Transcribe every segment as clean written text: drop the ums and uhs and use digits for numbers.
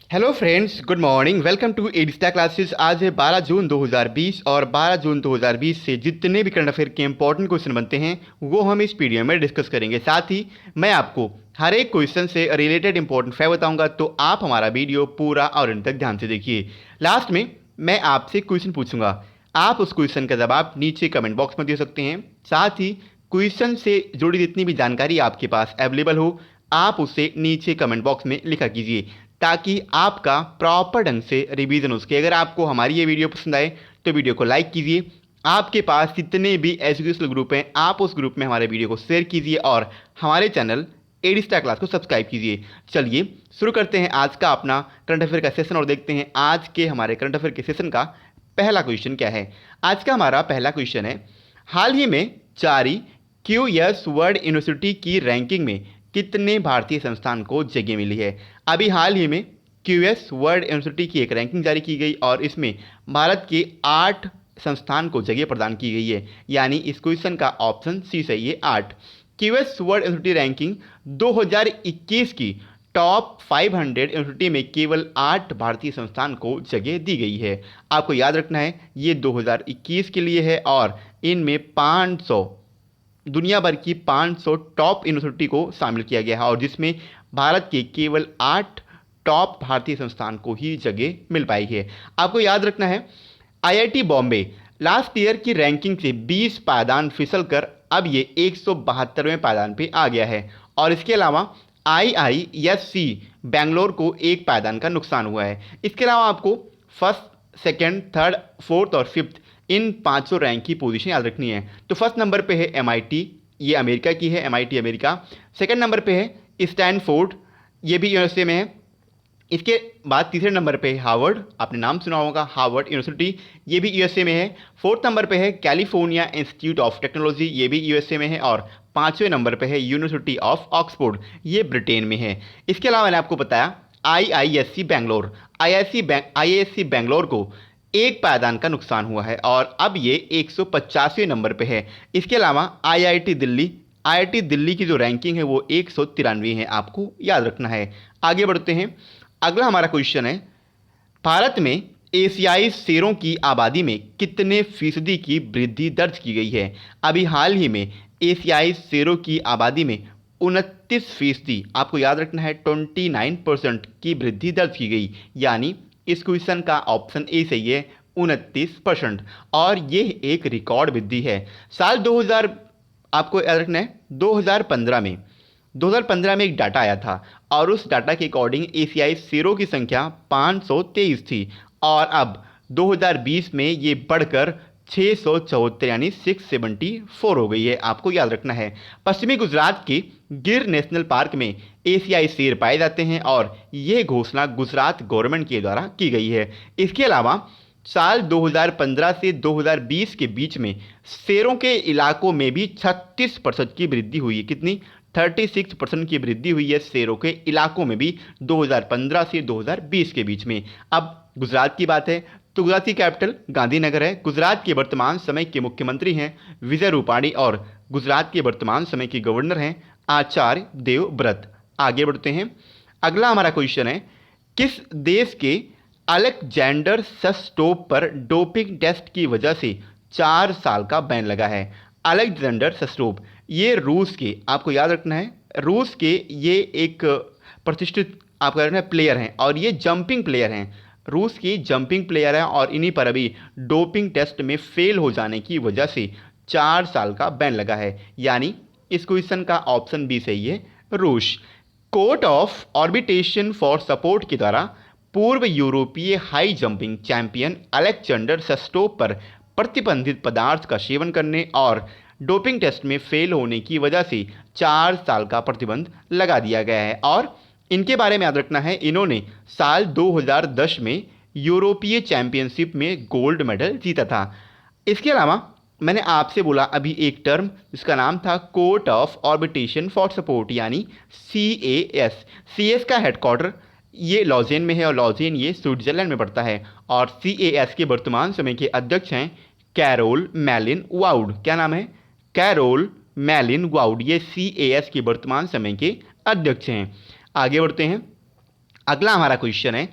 Hello friends, good morning. Welcome to Edista classes. आज है 12 जून 2020 और 12 जून 2020 से जितने भी करंट अफेयर के इंपॉर्टेंट क्वेश्चन बनते हैं वो हम इस वीडियो में डिस्कस करेंगे। साथ ही मैं आपको हर एक क्वेश्चन से रिलेटेड इंपॉर्टेंट फैक्ट बताऊंगा, तो आप हमारा वीडियो पूरा और अंत तक ध्यान से देखिए। लास्ट में मैं आपसे क्वेश्चन पूछूंगा, आप उस क्वेश्चन का जवाब नीचे कमेंट बॉक्स में दे सकते हैं। साथ ही क्वेश्चन से जुड़ी जितनी भी जानकारी आपके पास अवेलेबल हो, आप उसे नीचे कमेंट बॉक्स में लिखा कीजिए, ताकि आपका प्रॉपर ढंग से रिवीजन हो सके। अगर आपको हमारी ये वीडियो पसंद आए तो वीडियो को लाइक कीजिए। आपके पास जितने भी एजुकेशनल ग्रुप हैं, आप उस ग्रुप में हमारे वीडियो को शेयर कीजिए और हमारे चैनल एडिस्टा क्लास को सब्सक्राइब कीजिए। चलिए शुरू करते हैं आज का अपना करंट अफेयर का सेशन और देखते हैं आज के हमारे करंट अफेयर के सेशन का पहला क्वेश्चन क्या है। आज का हमारा पहला क्वेश्चन है, हाल ही में जारी क्यूएस वर्ल्ड यूनिवर्सिटी की रैंकिंग में कितने भारतीय संस्थान को जगह मिली है। अभी हाल ही में क्यूएस वर्ल्ड यूनिवर्सिटी की एक रैंकिंग जारी की गई और इसमें भारत के 8 संस्थान को जगह प्रदान की गई है। यानी इस क्वेश्चन का ऑप्शन सी सही है, 8। क्यूएस वर्ल्ड यूनिवर्सिटी रैंकिंग 2021 की टॉप 500 यूनिवर्सिटी में केवल 8 भारतीय संस्थान को जगह दी गई है। आपको याद रखना है ये 2021 के लिए है और इनमें 500 दुनिया भर की 500 टॉप यूनिवर्सिटी को शामिल किया गया है और जिसमें भारत के केवल 8 टॉप भारतीय संस्थान को ही जगह मिल पाई है। आपको याद रखना है आईआईटी बॉम्बे लास्ट ईयर की रैंकिंग से 20 पायदान फिसल कर अब ये 172वें पायदान पे आ गया है और इसके अलावा आईआईएससी बेंगलोर को एक पायदान का नुकसान हुआ है। इसके अलावा आपको फर्स्ट, सेकेंड, थर्ड, फोर्थ और फिफ्थ इन 500 रैंक की पोजीशन याद रखनी है। तो फर्स्ट नंबर पे है एमआईटी, ये अमेरिका की है, एमआईटी अमेरिका। सेकंड नंबर पे है स्टैनफोर्ड, ये भी यूएसए में है। इसके बाद तीसरे नंबर पे है हार्वर्ड, आपने नाम सुना होगा हार्वर्ड यूनिवर्सिटी, ये भी यूएसए में है। फोर्थ नंबर पे है कैलिफोर्निया इंस्टीट्यूट ऑफ टेक्नोलॉजी, ये भी यूएसए में है। और पाँचवें नंबर पे है यूनिवर्सिटी ऑफ ऑक्सफोर्ड, ये ब्रिटेन में है। इसके अलावा मैंने आपको बताया आईआईएससी बेंगलोर, आईआईएससी बेंगलोर को एक पायदान का नुकसान हुआ है और अब ये 185वें नंबर पे है। इसके अलावा आईआईटी दिल्ली की जो रैंकिंग है वो 193 है, आपको याद रखना है। आगे बढ़ते हैं, अगला हमारा क्वेश्चन है, भारत में एशियाई शेरों की आबादी में कितने फीसदी की वृद्धि दर्ज की गई है। अभी हाल ही में एशियाई शेरों की आबादी में 29%, आपको याद रखना है 29% की वृद्धि दर्ज की गई। यानी इस क्वेश्चन का ऑप्शन ए सही है, 29%। और ये एक रिकॉर्ड वृद्धि है। साल 2000, आपको याद रखना है 2015 में एक डाटा आया था और उस डाटा के अकॉर्डिंग एशियाई शेरों की संख्या 523 थी और अब 2020 में ये बढ़कर 674 यानी 674 हो गई है, आपको याद रखना है। पश्चिमी गुजरात के गिर नेशनल पार्क में एशियाई शेर पाए जाते हैं और ये घोषणा गुजरात गवर्नमेंट के द्वारा की गई है। इसके अलावा साल 2015 से 2020 के बीच में शेरों के इलाकों में भी 36% की वृद्धि हुई है। कितनी? 36% की वृद्धि हुई है शेरों के इलाकों में भी 2015 से 2020 के बीच में। अब गुजरात की बात है तो गुजरात की कैपिटल गांधीनगर है। गुजरात के वर्तमान समय के मुख्यमंत्री हैं विजय रूपाणी और गुजरात के वर्तमान समय के गवर्नर हैं आचार्य देवव्रत। आगे बढ़ते हैं, अगला हमारा क्वेश्चन है, किस देश के अलेक्जेंडर सस्टोव पर डोपिंग टेस्ट की वजह से 4 साल का बैन लगा है। अलेक्जेंडर सस्टोव ये रूस के, आपको याद रखना है रूस के ये एक प्रतिष्ठित आपको याद रखना है प्लेयर हैं और ये जंपिंग प्लेयर हैं, रूस की जंपिंग प्लेयर हैं और इन्हीं पर अभी डोपिंग टेस्ट में फेल हो जाने की वजह से 4 साल का बैन लगा है। यानी इस क्वेश्चन का ऑप्शन बी सही है, रूस। Court of arbitration for support के द्वारा पूर्व यूरोपीय हाई जंपिंग चैंपियन अलेक्जेंडर सस्टोव पर प्रतिबंधित पदार्थ का सेवन करने और डोपिंग टेस्ट में फेल होने की वजह से 4 साल का प्रतिबंध लगा दिया गया है। और इनके बारे में याद रखना है, इन्होंने साल 2010 में यूरोपीय चैंपियनशिप में गोल्ड मेडल जीता था। इसके अलावा मैंने आपसे बोला अभी एक टर्म जिसका नाम था court of arbitration for support यानी CAS का हेडक्वार्टर ये लॉजेन में है और लॉजेन ये स्विट्जरलैंड में पड़ता है और CAS के वर्तमान समय के अध्यक्ष हैं कैरोल मैलिन वाउड। क्या नाम है? कैरोल मैलिन वाउड, ये CAS के वर्तमान समय के अध्यक्ष हैं। आगे बढ़ते हैं, अगला हमारा क्वेश्चन है,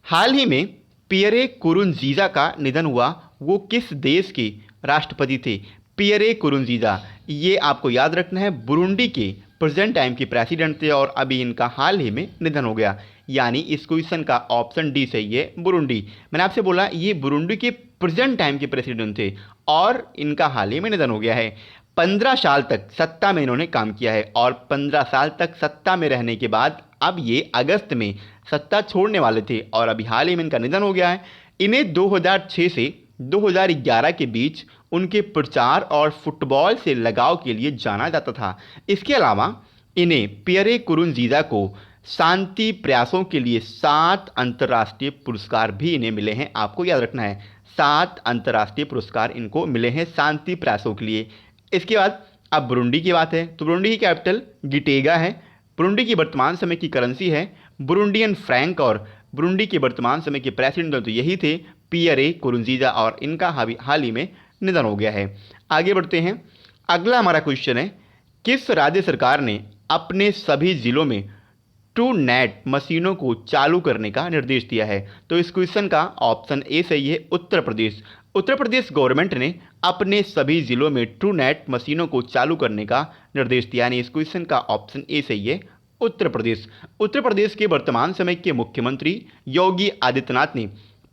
हाल ही में पियरे कुरुनजीजा का निधन हुआ, वो किस देश के राष्ट्रपति थे? पियरे कुरुनजीजा, ये आपको याद रखना है, बुरुंडी के प्रेजेंट टाइम के प्रेसिडेंट थे और अभी इनका हाल ही में निधन हो गया। यानी इस क्वेश्चन का ऑप्शन डी सही है, बुरुंडी। मैंने आपसे बोला ये बुरुंडी के प्रेजेंट टाइम के प्रेसिडेंट थे और इनका हाल ही में निधन हो गया है। 15 साल तक सत्ता में इन्होंने काम किया है और 15 साल तक सत्ता में रहने के बाद अब ये अगस्त में सत्ता छोड़ने वाले थे और अभी हाल ही में इनका निधन हो गया है। इन्हें 2006 से 2011 के बीच उनके प्रचार और फुटबॉल से लगाव के लिए जाना जाता था। इसके अलावा इन्हें पियरे कुरुनजीजा को शांति प्रयासों के लिए 7 अंतर्राष्ट्रीय पुरस्कार भी इन्हें मिले हैं। आपको याद रखना है, 7 अंतर्राष्ट्रीय पुरस्कार इनको मिले हैं शांति प्रयासों के लिए। इसके बाद अब बुरुंडी की बात है तो बुरुंडी की कैपिटल गिटेगा है। बुरुंडी की वर्तमान समय की करेंसी है बुरुंडियन फ्रैंक और बुरुंडी के वर्तमान समय के प्रेसिडेंट तो यही थे पियरे कुरुनजीजा और इनका हाल ही में निधन हो गया है। आगे बढ़ते हैं। अगला हमारा क्वेश्चन है, किस राज्य सरकार ने अपने सभी जिलों में ट्रू नेट मशीनों को चालू करने का निर्देश दिया है? तो इस क्वेश्चन का ऑप्शन ए सही है, उत्तर प्रदेश। उत्तर प्रदेश गवर्नमेंट ने अपने सभी जिलों में ट्रू नेट मशीनों को चालू करने का निर्देश दिया, यानी इस क्वेश्चन का ऑप्शन ए सही है, उत्तर प्रदेश। उत्तर प्रदेश के वर्तमान समय के मुख्यमंत्री योगी आदित्यनाथ ने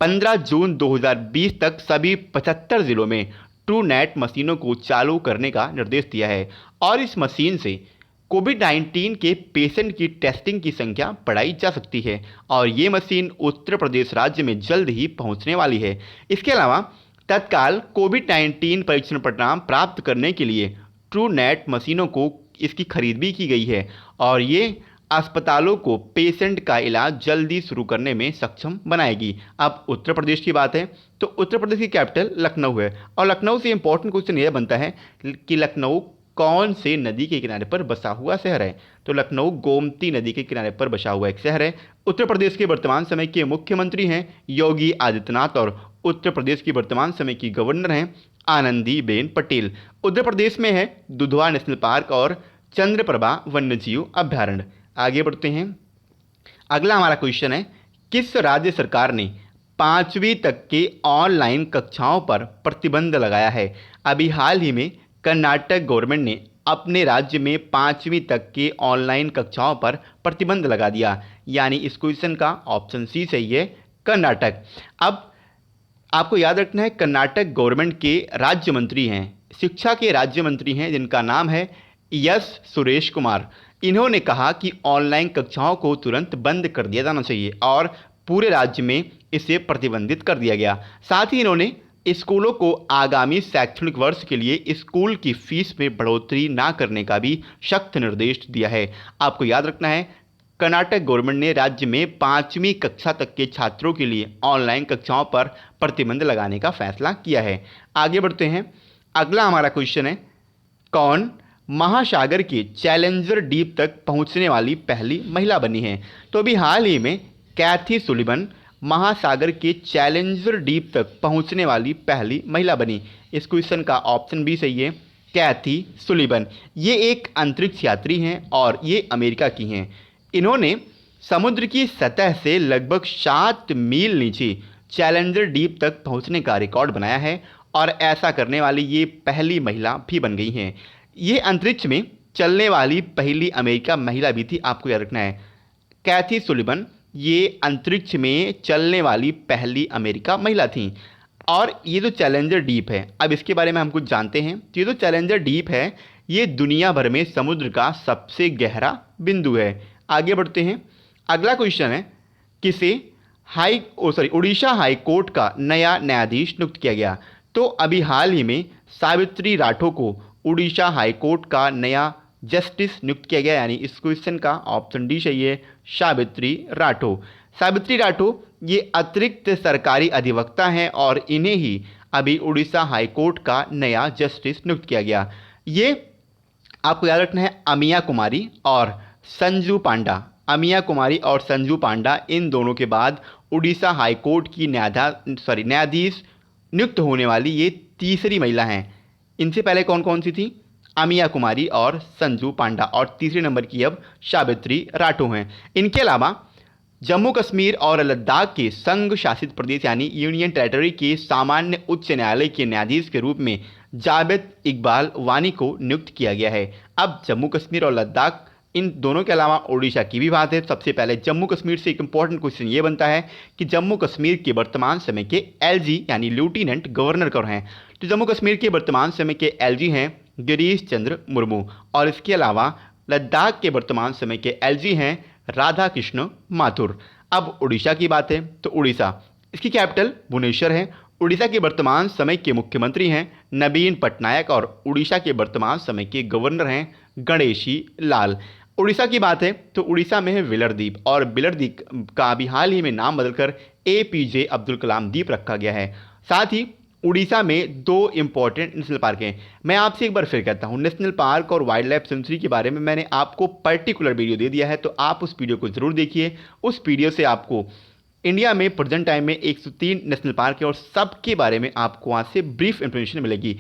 15 जून 2020 तक सभी 75 जिलों में ट्रू नेट मशीनों को चालू करने का निर्देश दिया है और इस मशीन से कोविड-19 के पेशेंट की टेस्टिंग की संख्या बढ़ाई जा सकती है और ये मशीन उत्तर प्रदेश राज्य में जल्द ही पहुंचने वाली है। इसके अलावा तत्काल कोविड-19 परीक्षण परिणाम प्राप्त करने के लिए ट्रू नेट मशीनों को इसकी खरीद भी की गई है और ये अस्पतालों को पेशेंट का इलाज जल्दी शुरू करने में सक्षम बनाएगी। अब उत्तर प्रदेश की बात है तो उत्तर प्रदेश की कैपिटल लखनऊ है और लखनऊ से इंपॉर्टेंट क्वेश्चन यह बनता है कि लखनऊ कौन से नदी के किनारे पर बसा हुआ शहर है? तो लखनऊ गोमती नदी के किनारे पर बसा हुआ एक शहर है। उत्तर प्रदेश के वर्तमान समय के मुख्यमंत्री हैं योगी आदित्यनाथ और उत्तर प्रदेश की वर्तमान समय की गवर्नर हैं आनंदीबेन पटेल। उत्तर प्रदेश में है दुधवा नेशनल पार्क और चंद्रप्रभा वन्यजीव अभ्यारण्य। आगे बढ़ते हैं। अगला हमारा क्वेश्चन है, किस राज्य सरकार ने 5वीं तक के ऑनलाइन कक्षाओं पर प्रतिबंध लगाया है? अभी हाल ही में कर्नाटक गवर्नमेंट ने अपने राज्य में 5वीं तक के ऑनलाइन कक्षाओं पर प्रतिबंध लगा दिया, यानी इस क्वेश्चन का ऑप्शन सी सही है, कर्नाटक। अब आपको याद रखना है कर्नाटक गवर्नमेंट के राज्य मंत्री हैं, शिक्षा के राज्य मंत्री हैं जिनका नाम है एस सुरेश कुमार। इन्होंने कहा कि ऑनलाइन कक्षाओं को तुरंत बंद कर दिया जाना चाहिए और पूरे राज्य में इसे प्रतिबंधित कर दिया गया। साथ ही इन्होंने स्कूलों को आगामी शैक्षणिक वर्ष के लिए स्कूल की फीस में बढ़ोतरी ना करने का भी सख्त निर्देश दिया है। आपको याद रखना है कर्नाटक गवर्नमेंट ने राज्य में 5वीं कक्षा तक के छात्रों के लिए ऑनलाइन कक्षाओं पर प्रतिबंध लगाने का फैसला किया है। आगे बढ़ते हैं। अगला हमारा क्वेश्चन है, कौन महासागर के चैलेंजर डीप तक पहुंचने वाली पहली महिला बनी है? तो अभी हाल ही में कैथी सुलिवन महासागर के चैलेंजर डीप तक पहुंचने वाली पहली महिला बनी। इस क्वेश्चन का ऑप्शन बी सही है, कैथी सुलिवन। ये एक अंतरिक्ष यात्री हैं और ये अमेरिका की हैं। इन्होंने समुद्र की सतह से लगभग 7 मील नीचे चैलेंजर डीप तक पहुंचने का रिकॉर्ड बनाया है और ऐसा करने वाली ये पहली महिला भी बन गई हैं। ये अंतरिक्ष में चलने वाली पहली अमेरिका महिला भी थी। आपको याद रखना है कैथी सुलिवन ये अंतरिक्ष में चलने वाली पहली अमेरिका महिला थी। और ये जो चैलेंजर डीप है, अब इसके बारे में हम कुछ जानते हैं। तो ये जो चैलेंजर डीप है ये दुनिया भर में समुद्र का सबसे गहरा बिंदु है। आगे बढ़ते हैं। अगला क्वेश्चन है, किसे उड़ीसा हाई कोर्ट का नया न्यायाधीश नियुक्त किया गया? तो अभी हाल ही में सावित्री राठौर को उड़ीसा हाई कोर्ट का नया जस्टिस नियुक्त किया गया, यानी इस क्वेश्चन का ऑप्शन डी सही है, सावित्री राठौर। सावित्री राठौर ये अतिरिक्त सरकारी अधिवक्ता हैं और इन्हें ही अभी उड़ीसा हाई कोर्ट का नया जस्टिस नियुक्त किया गया। ये आपको याद रखना है अमिया कुमारी और संजू पांडा। अमिया कुमारी और संजू पांडा इन दोनों के बाद उड़ीसा हाई कोर्ट की न्यायाधीश नियुक्त होने वाली ये तीसरी महिला हैं। इनसे पहले कौन कौन सी थी? अमिया कुमारी और संजू पांडा और तीसरे नंबर की अब सावित्री राठौर हैं। इनके अलावा जम्मू कश्मीर और लद्दाख के संघ शासित प्रदेश यानी यूनियन टेरिटरी के सामान्य उच्च न्यायालय के न्यायाधीश के रूप में जावेद इकबाल वानी को नियुक्त किया गया है। अब जम्मू कश्मीर और लद्दाख इन दोनों के अलावा ओडिशा की भी बात है। सबसे पहले जम्मू कश्मीर से एक इंपॉर्टेंट क्वेश्चन ये बनता है कि जम्मू कश्मीर के वर्तमान समय के एलजी यानी लेफ्टिनेंट गवर्नर कौन हैं। तो जम्मू कश्मीर के वर्तमान समय के एलजी हैं गिरीश चंद्र मुर्मू, और इसके अलावा लद्दाख के वर्तमान समय के एलजी हैं राधा कृष्ण माथुर। अब उड़ीसा की बात है तो उड़ीसा, इसकी कैपिटल भुवनेश्वर है। उड़ीसा के वर्तमान समय के मुख्यमंत्री हैं नवीन पटनायक, और उड़ीसा के वर्तमान समय के गवर्नर हैं गणेशी लाल। उड़ीसा की बात है तो उड़ीसा में है व्हीलर द्वीप, और व्हीलर द्वीप का अभी हाल ही में नाम बदलकर एपीजे अब्दुल कलाम द्वीप रखा गया है। साथ ही उड़ीसा में 2 इंपॉर्टेंट नेशनल पार्क हैं। मैं आपसे एक बार फिर कहता हूं, नेशनल पार्क और वाइल्ड लाइफ सेंचुरी के बारे में मैंने आपको पर्टिकुलर वीडियो दे दिया है, तो आप उस वीडियो को जरूर देखिए। उस वीडियो से आपको इंडिया में प्रेजेंट टाइम में 103 नेशनल पार्क है और सबके बारे में आपको वहाँ से ब्रीफ इंफॉर्मेशन मिलेगी।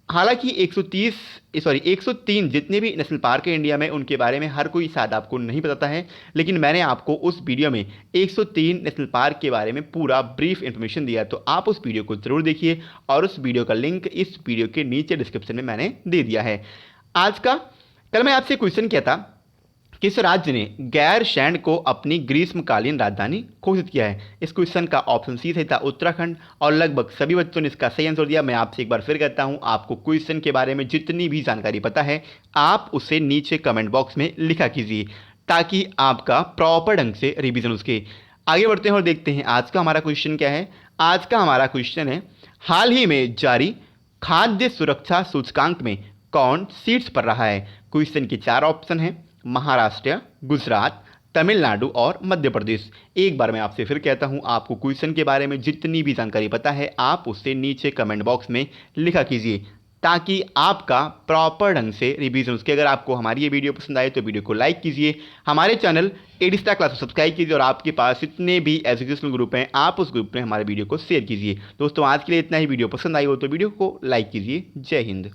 हालांकि 103 जितने भी नेशनल पार्क है इंडिया में, उनके बारे में हर कोई शायद आपको नहीं बताता है, लेकिन मैंने आपको उस वीडियो में 103 नेशनल पार्क के बारे में पूरा ब्रीफ इंफॉर्मेशन दिया है। तो आप उस वीडियो को जरूर देखिए, और उस वीडियो का लिंक इस वीडियो के नीचे डिस्क्रिप्शन में मैंने दे दिया है। कल मैं आपसे क्वेश्चन किया था, किस राज्य ने गैर सैंड को अपनी ग्रीष्मकालीन राजधानी घोषित किया है। इस क्वेश्चन का ऑप्शन सी था उत्तराखंड, और लगभग सभी बच्चों ने इसका सही आंसर दिया। मैं आपसे एक बार फिर कहता हूं, आपको क्वेश्चन के बारे में जितनी भी जानकारी पता है आप उसे नीचे कमेंट बॉक्स में लिखा कीजिए, ताकि आपका प्रॉपर ढंग से रिविजन उसके। आगे बढ़ते हैं और देखते हैं आज का हमारा क्वेश्चन क्या है। आज का हमारा क्वेश्चन है, हाल ही में जारी खाद्य सुरक्षा सूचकांक में कौन शीर्ष पर रहा है। क्वेश्चन के 4 ऑप्शन हैं, महाराष्ट्र, गुजरात, तमिलनाडु और मध्य प्रदेश। एक बार मैं आपसे फिर कहता हूं, आपको क्वेश्चन के बारे में जितनी भी जानकारी पता है आप उसे नीचे कमेंट बॉक्स में लिखा कीजिए, ताकि आपका प्रॉपर ढंग से रिवीजन उसके। अगर आपको हमारी ये वीडियो पसंद आए तो वीडियो को लाइक कीजिए, हमारे चैनल एडिस्टा क्लास को सब्सक्राइब कीजिए, और आपके पास जितने भी एजुकेशनल ग्रुप हैं आप उस ग्रुप में हमारे वीडियो को शेयर कीजिए। दोस्तों आज के लिए इतना ही। वीडियो पसंद आई हो तो वीडियो को लाइक कीजिए। जय हिंद।